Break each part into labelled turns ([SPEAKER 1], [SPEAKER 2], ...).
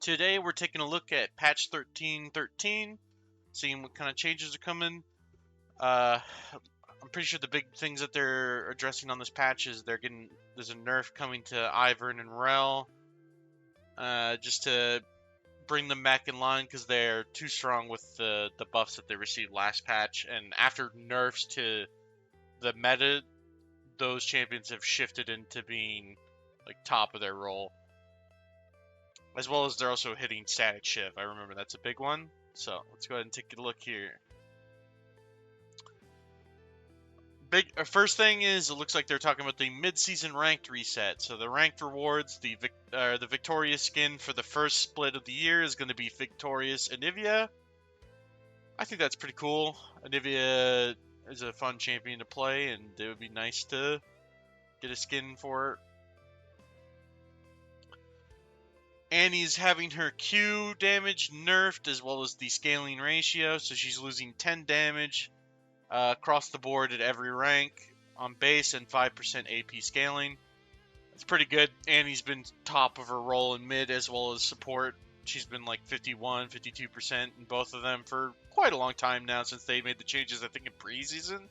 [SPEAKER 1] Today we're taking a look at patch 13.13, seeing what kind of changes are coming. I'm pretty sure the big things that they're addressing on this patch is there's a nerf coming to Ivern and Rel, just to bring them back in line because they're too strong with the buffs that they received last patch. And after nerfs to the meta, those champions have shifted into being like top of their role. As well as they're also hitting Statikk Shiv. I remember that's a big one. So let's go ahead and take a look here. First thing is, it looks like they're talking about the mid-season ranked reset. So the ranked rewards, the Victorious skin for the first split of the year is going to be Victorious Anivia. I think that's pretty cool. Anivia is a fun champion to play, and it would be nice to get a skin for her. Annie's having her Q damage nerfed, as well as the scaling ratio, so she's losing 10 damage across the board at every rank on base and 5% AP scaling. It's pretty good. Annie's been top of her role in mid as well as support. She's been like 51, 52% in both of them for quite a long time now since they made the changes, I think, in preseason.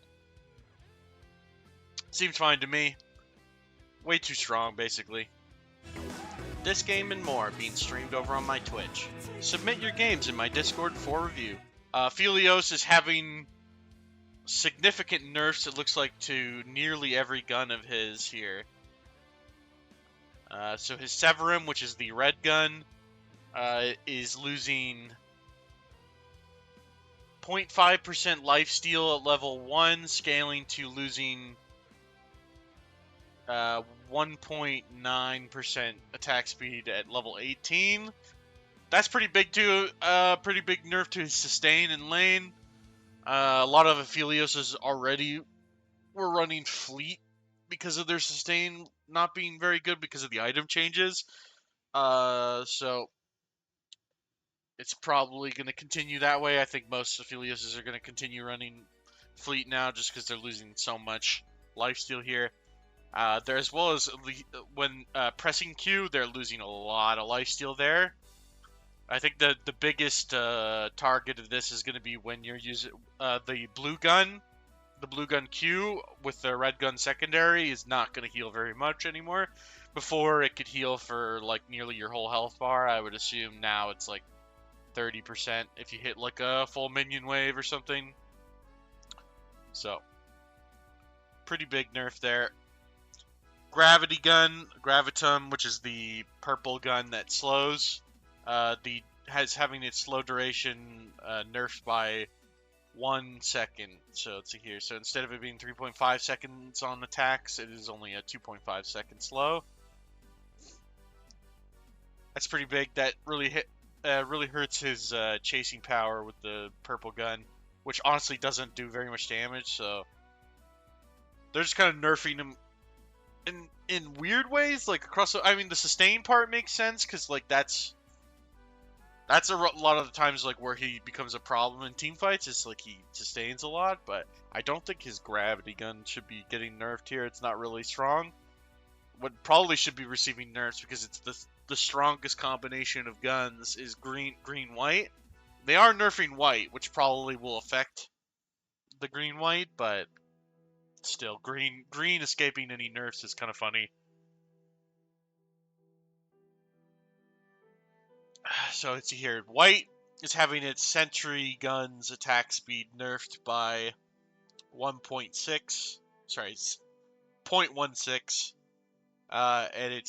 [SPEAKER 1] Seems fine to me. Way too strong, basically. This game and more being streamed over on my Twitch. Submit your games in my Discord for review. Philios is having significant nerfs, it looks like, to nearly every gun of his here. So his Severum, which is the red gun, is losing 0.5% lifesteal at level 1, scaling to losing 1.9% attack speed at level 18. That's pretty big too. Pretty big nerf to his sustain in lane. A lot of Aphelios already were running fleet because of their sustain not being very good because of the item changes. So it's probably going to continue that way. I think most Aphelios are going to continue running fleet now just because they're losing so much lifesteal here. There, as well as when pressing Q, they're losing a lot of lifesteal there. I think the biggest target of this is going to be when you're using the blue gun. The blue gun Q with the red gun secondary is not going to heal very much anymore. Before, it could heal for like nearly your whole health bar. I would assume now it's like 30% if you hit like a full minion wave or something. So, pretty big nerf there. Gravity gun, Gravitum, which is the purple gun that slows, having its slow duration nerfed by 1 second. So let's see here. So instead of it being 3.5 seconds on attacks, it is only a 2.5 second slow. That's pretty big. That really hurts his chasing power with the purple gun, which honestly doesn't do very much damage. So they're just kind of nerfing him in weird ways, like across. I mean, the sustain part makes sense because like that's a lot of the times like where he becomes a problem in team fights. Is like he sustains a lot, but I don't think his gravity gun should be getting nerfed here. It's not really strong. What probably should be receiving nerfs because it's the strongest combination of guns is green white. They are nerfing white, which probably will affect the green white, but still, green escaping any nerfs is kind of funny. So let's see here. White is having its sentry guns attack speed nerfed by 1.6. Sorry, it's 0.16. And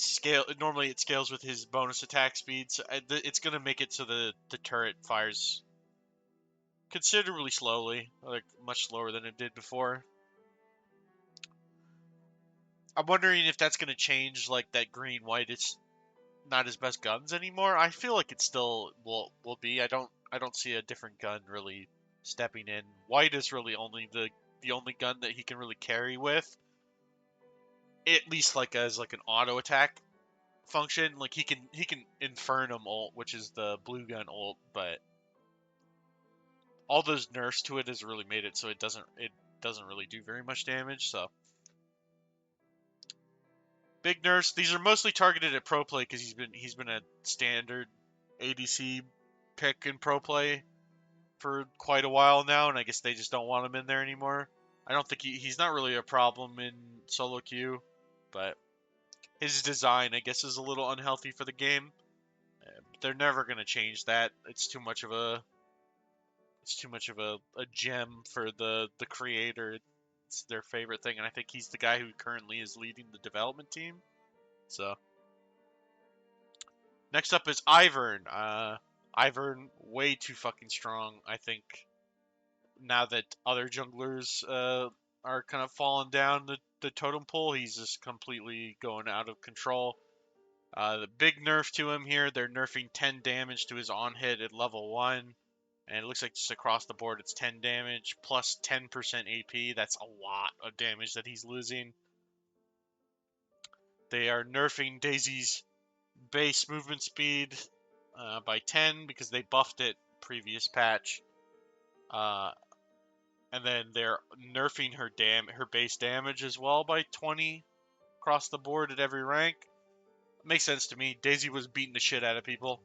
[SPEAKER 1] normally it scales with his bonus attack speed. So it's gonna make it so the turret fires considerably slowly, like much slower than it did before. I'm wondering if that's going to change, like, that green-white is not his best guns anymore. I feel like it still will be. I don't see a different gun really stepping in. White is really only the only gun that he can really carry with. At least like as like an auto attack function. Like he can Infernum ult, which is the blue gun ult, but all those nerfs to it has really made it so it doesn't really do very much damage, so big nerfs. These are mostly targeted at pro play because he's been a standard ADC pick in pro play for quite a while now, and I guess they just don't want him in there anymore. I don't think he's not really a problem in solo queue, but his design, I guess, is a little unhealthy for the game. They're never gonna change that. It's too much of a gem for the creator. It's their favorite thing, and I think he's the guy who currently is leading the development team. So next up is Ivern. Ivern way too fucking strong, I think. Now that other junglers are kind of falling down the totem pole, he's just completely going out of control. The big nerf to him here, they're nerfing 10 damage to his on hit at level 1. And it looks like just across the board it's 10 damage plus 10% AP. That's a lot of damage that he's losing. They are nerfing Daisy's base movement speed by 10 because they buffed it previous patch. And then they're nerfing her base damage as well by 20 across the board at every rank. Makes sense to me. Daisy was beating the shit out of people.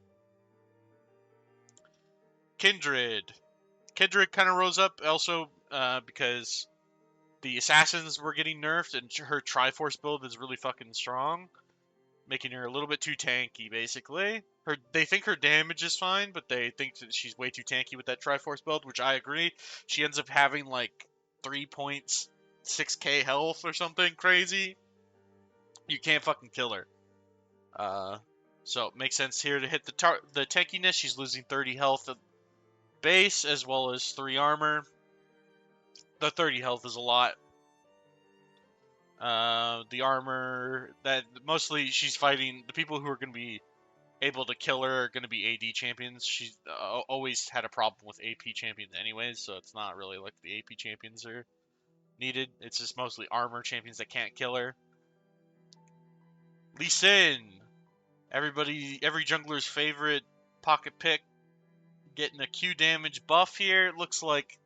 [SPEAKER 1] Kindred kind of rose up also because the assassins were getting nerfed and her Triforce build is really fucking strong, making her a little bit too tanky, basically. They think her damage is fine, but they think that she's way too tanky with that Triforce build, which I agree. She ends up having like 3.6k health or something crazy. You can't fucking kill her. So it makes sense here to hit the tankiness. She's losing 30 health at base as well as 3 armor. The 30 health is a lot. The armor, that mostly she's fighting the people who are going to be able to kill her are going to be AD champions. She's always had a problem with AP champions anyways, so it's not really like the AP champions are needed. It's just mostly armor champions that can't kill her. Lee Sin, every jungler's favorite pocket pick, getting a Q damage buff here. It looks like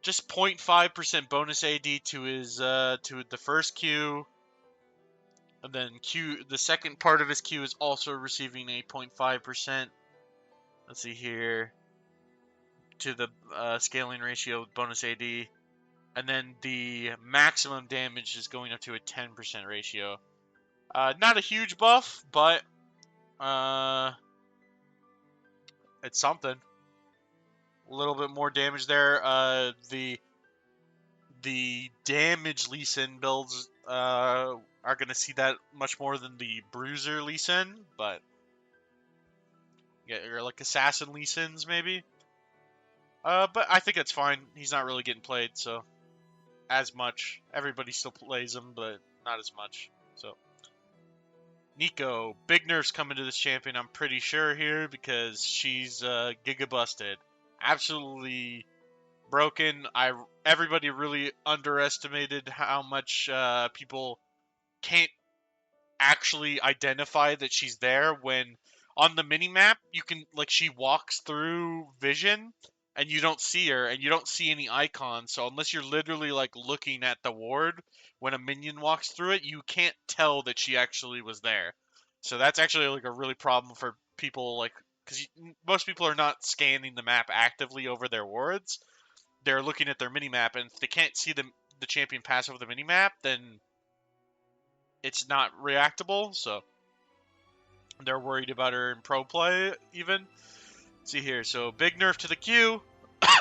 [SPEAKER 1] just 0.5% bonus AD to his to the first Q, and then the second part of his Q is also receiving a 0.5%. Let's see here, to the scaling ratio bonus AD, and then the maximum damage is going up to a 10% ratio. Not a huge buff, but it's something. A little bit more damage there. The damage Lee Sin builds are going to see that much more than the Bruiser Lee Sin, but yeah, like Assassin Lee Sins maybe. But I think it's fine. He's not really getting played, so as much. Everybody still plays him, but not as much. So Neeko, big nerfs coming to this champion, I'm pretty sure here, because she's giga busted. Absolutely broken. Everybody really underestimated how much people can't actually identify that she's there when on the mini map you can, like, she walks through vision and you don't see her and you don't see any icons, so unless you're literally like looking at the ward when a minion walks through it, you can't tell that she actually was there. So that's actually like a really problem for people, like, because most people are not scanning the map actively over their wards. They're looking at their mini map, and if they can't see the champion pass over the mini map, then it's not reactable. So they're worried about her in pro play even. See here, so big nerf to the Q.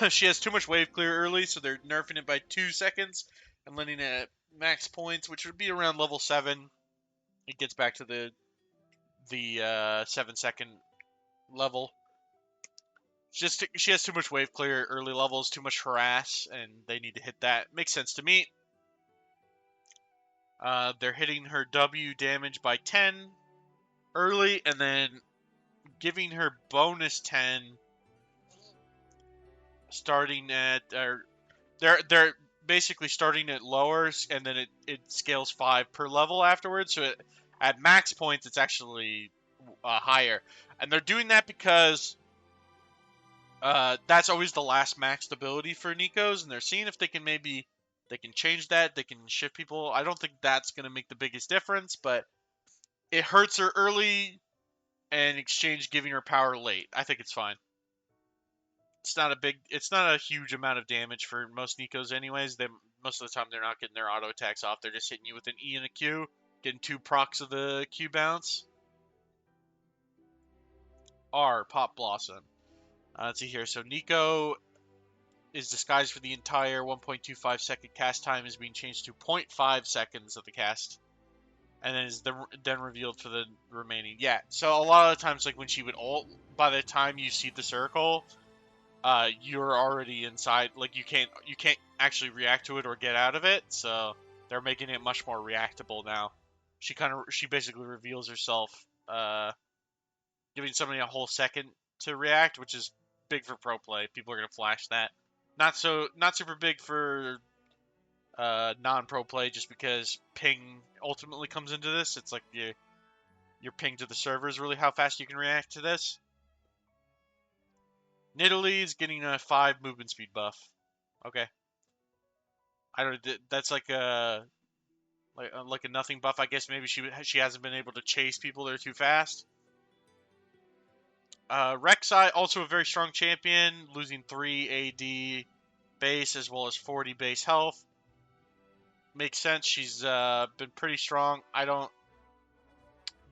[SPEAKER 1] She has too much wave clear early, so they're nerfing it by 2 seconds and letting it at max points, which would be around level 7. It gets back to the 7-second level. She has too much wave clear early levels, too much harass, and they need to hit that. Makes sense to me. They're hitting her W damage by 10 early, and then giving her bonus 10 starting at, they're basically starting at lower, and then it scales 5 per level afterwards. So at max points, it's actually higher, and they're doing that because that's always the last maxed ability for Neeko's, and they're seeing if they can change that. They can shift people. I don't think that's going to make the biggest difference, but it hurts her early and in exchange giving her power late. I think it's fine. It's not a huge amount of damage for most Neekos anyways. Most of the time they're not getting their auto attacks off. They're just hitting you with an E and a Q, getting 2 procs of the Q bounce. R, Pop Blossom. Let's see here. So Neeko is disguised for the entire 1.25 second cast time, is being changed to 0.5 seconds of the cast, and then is then revealed for the remaining. Yeah, so a lot of the times, like when she would ult, by the time you see the circle, you're already inside. Like you can't actually react to it or get out of it. So they're making it much more reactable now. She basically reveals herself, giving somebody a whole second to react, which is big for pro play. People are gonna flash that. Not super big for non-pro play, just because ping ultimately comes into this. It's like your ping to the server is really how fast you can react to this. Nidalee is getting a 5 movement speed buff. Okay. I don't. That's like a nothing buff. I guess maybe she hasn't been able to chase people that are too fast. Rek'sai, also a very strong champion, losing 3 AD base as well as 40 base health. Makes sense. She's been pretty strong.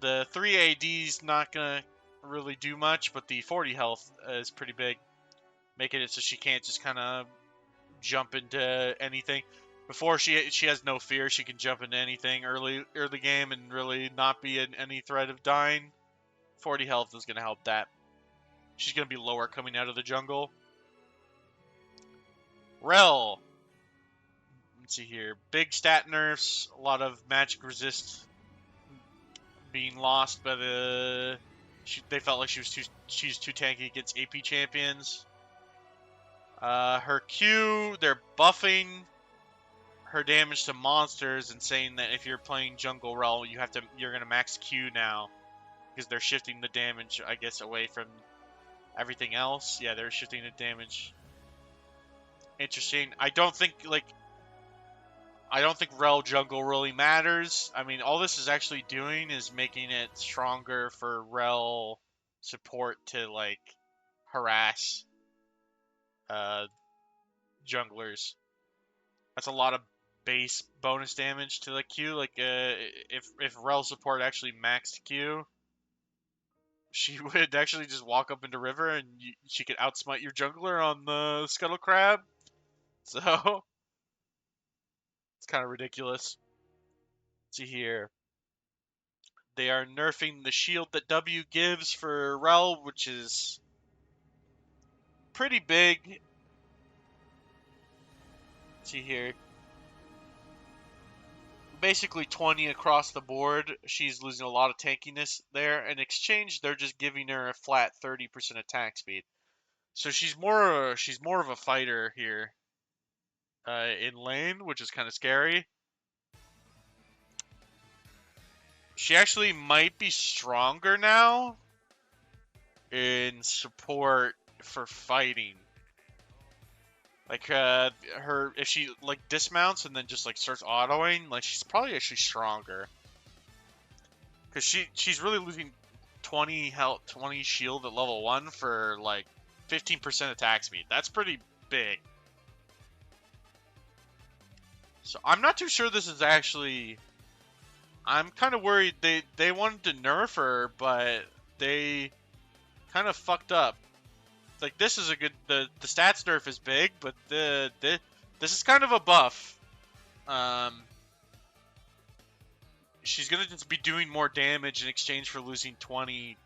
[SPEAKER 1] The 3 AD's not gonna really do much, but the 40 health is pretty big, making it so she can't just kind of jump into anything. Before she has no fear, she can jump into anything early game and really not be in any threat of dying. 40 health is gonna help that. She's gonna be lower coming out of the jungle. Rel. Let's see here. Big stat nerfs. A lot of magic resist being lost by they felt like she's too tanky against AP champions. Her Q, they're buffing her damage to monsters and saying that if you're playing jungle Rel, you're gonna max Q now, because they're shifting the damage, I guess, away from everything else. Yeah, they're shifting the damage. Interesting. I don't think Rel jungle really matters. I mean, all this is actually doing is making it stronger for Rel support to like harass junglers. That's a lot of base bonus damage to the Q. Like if Rel support actually maxed Q, she would actually just walk up into river and she could outsmite your jungler on the Scuttle Crab. So it's kind of ridiculous. Let's see here. They are nerfing the shield that W gives for Rel, which is pretty big. Let's see here. Basically 20 across the board. She's losing a lot of tankiness there. In exchange, they're just giving her a flat 30% attack speed. So she's more of a fighter here in lane, which is kind of scary. She actually might be stronger now in support for fighting. Like if she like dismounts and then just like starts autoing, like she's probably actually stronger. Cause she's really losing 20 health, 20 shield at level 1 for like 15% attack speed. That's pretty big. So I'm not too sure this is actually. I'm kind of worried they wanted to nerf her, but they kind of fucked up. Like this is a good the stats nerf is big, but this is kind of a buff. She's gonna just be doing more damage in exchange for losing 20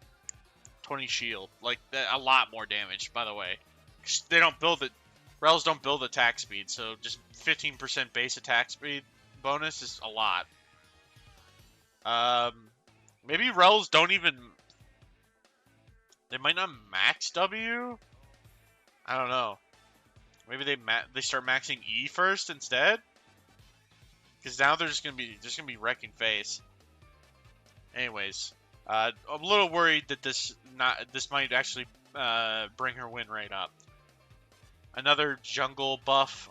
[SPEAKER 1] shield, like a lot more damage. By the way, they don't build it. Rels don't build attack speed, so just 15% base attack speed bonus is a lot. Maybe Rels don't even. They might not max W. I don't know. Maybe they start maxing E first instead. Because now they're just gonna be wrecking face. Anyways, I'm a little worried that this might actually bring her win rate up. Another jungle buff.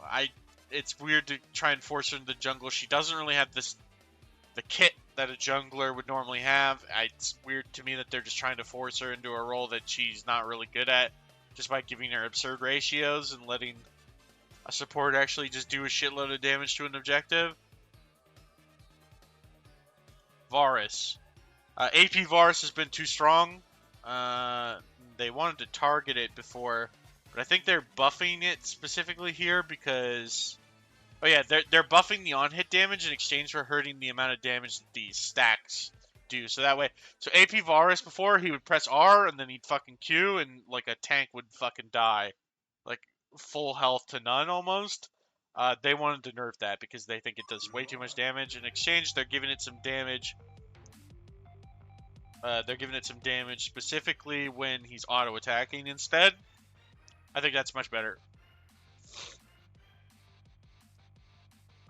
[SPEAKER 1] It's weird to try and force her into the jungle. She doesn't really have the kit that a jungler would normally have. It's weird to me that they're just trying to force her into a role that she's not really good at, just by giving her absurd ratios and letting a support actually just do a shitload of damage to an objective. Varus. AP Varus has been too strong. They wanted to target it before, but I think they're buffing it specifically here because... Oh yeah, they're buffing the on-hit damage in exchange for hurting the amount of damage that these stacks do. So that way, so AP Varus before, he would press R and then he'd fucking Q and like a tank would fucking die. Like full health to none almost. They wanted to nerf that because they think it does way too much damage. In exchange, they're giving it some damage. They're giving it some damage specifically when he's auto-attacking instead. I think that's much better.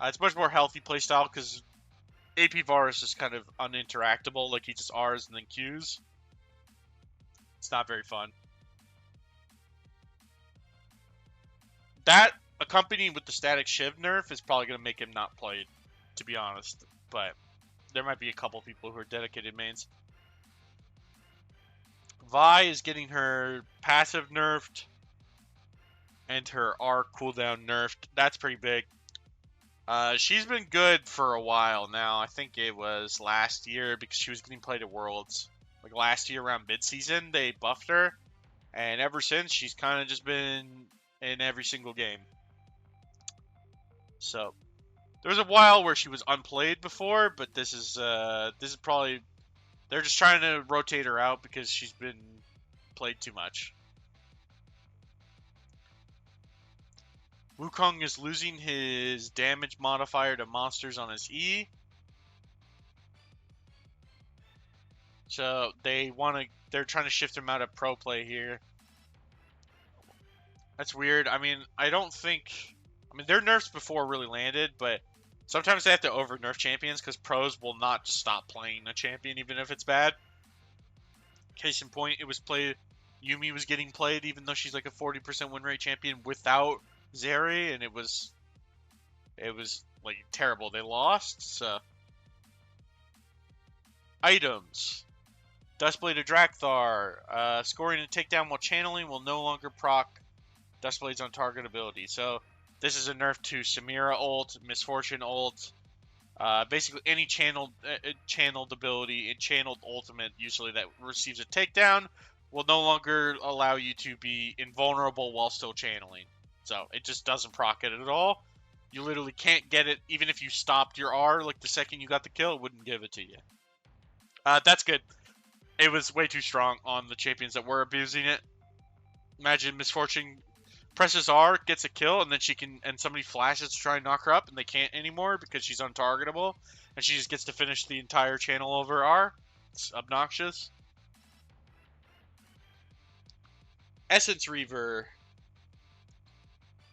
[SPEAKER 1] It's much more healthy playstyle because AP Varus is kind of uninteractable. Like, he just Rs and then Qs. It's not very fun. That, accompanied with the Statikk Shiv nerf, is probably going to make him not played, to be honest. But there might be a couple people who are dedicated mains. Vi is getting her passive nerfed and her R cooldown nerfed. That's pretty big. She's been good for a while now. I think it was last year because she was getting played at Worlds. Like last year around mid-season, they buffed her. And ever since, she's kind of just been in every single game. So, there was a while where she was unplayed before, but this is probably... They're just trying to rotate her out because she's been played too much. Wukong is losing his damage modifier to monsters on his E. So they're trying to shift him out of pro play here. That's weird. I mean, their nerfs before really landed, but sometimes they have to over nerf champions because pros will not just stop playing a champion even if it's bad. Case in point, Yumi was getting played even though she's like a 40% win rate champion without Zeri, and it was like terrible. They lost. So items: Dustblade of Drakthar. Scoring a takedown while channeling will no longer proc Dustblade's on target ability. So this is a nerf to Samira ult, Misfortune ult. Basically any channeled ability and channeled ultimate usually that receives a takedown will no longer allow you to be invulnerable while still channeling. So it just doesn't proc it at all. You literally can't get it even if you stopped your R. Like the second you got the kill, it wouldn't give it to you. That's good. It was way too strong on the champions that were abusing it. Imagine Misfortune presses R, gets a kill, and then somebody flashes to try and knock her up, and they can't anymore because she's untargetable, and she just gets to finish the entire channel over R. It's obnoxious. Essence Reaver.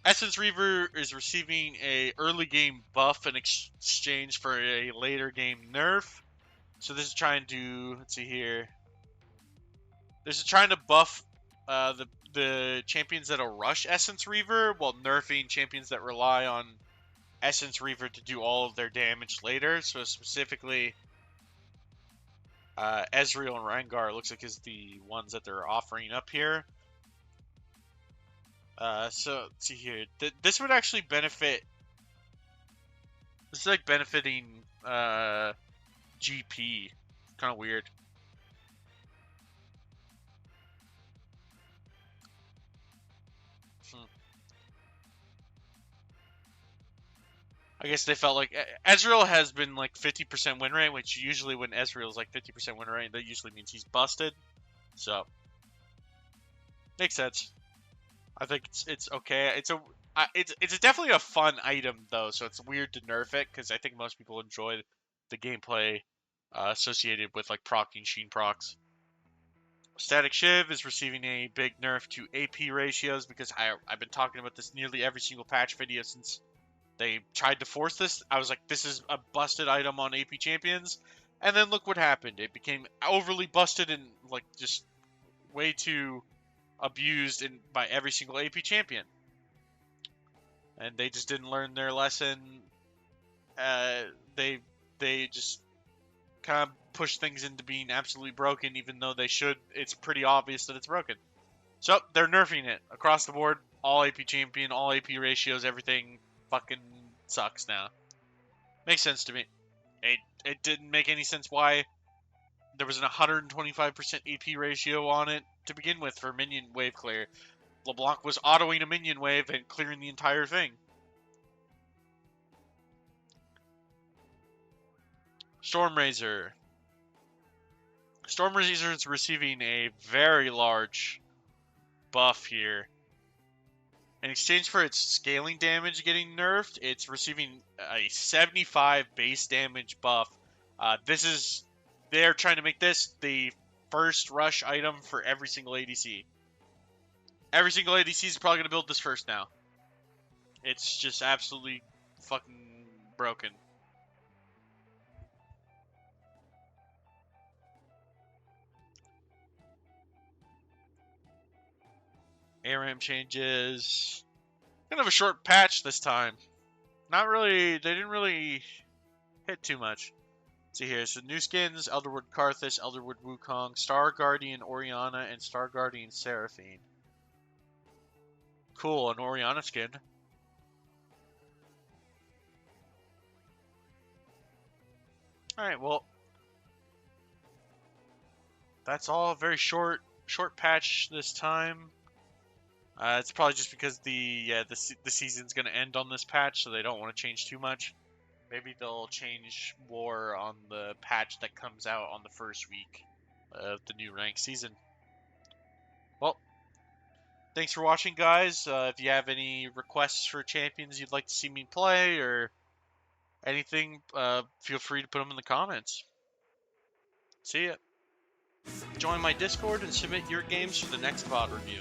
[SPEAKER 1] Essence Reaver is receiving a early game buff in exchange for a later game nerf. So this is trying to, let's see here. This is trying to buff the champions that'll rush Essence Reaver while nerfing champions that rely on Essence Reaver to do all of their damage later. So specifically, Ezreal and Rengar looks like is the ones that they're offering up here. So let's see here. This would actually benefit. This is like benefiting GP. Kind of weird. I guess they felt like Ezreal has been like 50% win rate, which usually when Ezreal is like 50% win rate, that usually means he's busted. So makes sense. I think it's okay. It's definitely a fun item though, so it's weird to nerf it because I think most people enjoy the gameplay associated with like proccing Sheen procs. Statikk Shiv is receiving a big nerf to AP ratios because I've been talking about this nearly every single patch video since they tried to force this. I was like, this is a busted item on AP champions, and then look what happened. It became overly busted and like just way too abused by every single AP champion, and they just didn't learn their lesson. They just kind of push things into being absolutely broken, even though they should. It's pretty obvious that it's broken. So they're nerfing it across the board. All AP champion, all AP ratios, everything fucking sucks now. Makes sense to me. It didn't make any sense why there was an 125% AP ratio on it to begin with for minion wave clear. LeBlanc was autoing a minion wave and clearing the entire thing. Stormrazor. Stormrazor is receiving a very large buff here. In exchange for its scaling damage getting nerfed, it's receiving a 75 base damage buff. They're trying to make this the first rush item for every single ADC. Every single ADC is probably going to build this first now. It's just absolutely fucking broken. ARAM changes. Kind of a short patch this time. Not really, they didn't really hit too much. See here, so new skins, Elderwood Karthus, Elderwood Wukong, Star Guardian Orianna, and Star Guardian Seraphine. Cool, an Orianna skin. Alright, well, that's all. Very short patch this time. It's probably just because the season's going to end on this patch, so they don't want to change too much. Maybe they'll change more on the patch that comes out on the first week of the new ranked season. Well, thanks for watching, guys. If you have any requests for champions you'd like to see me play or anything, feel free to put them in the comments. See ya. Join my Discord and submit your games for the next VOD review.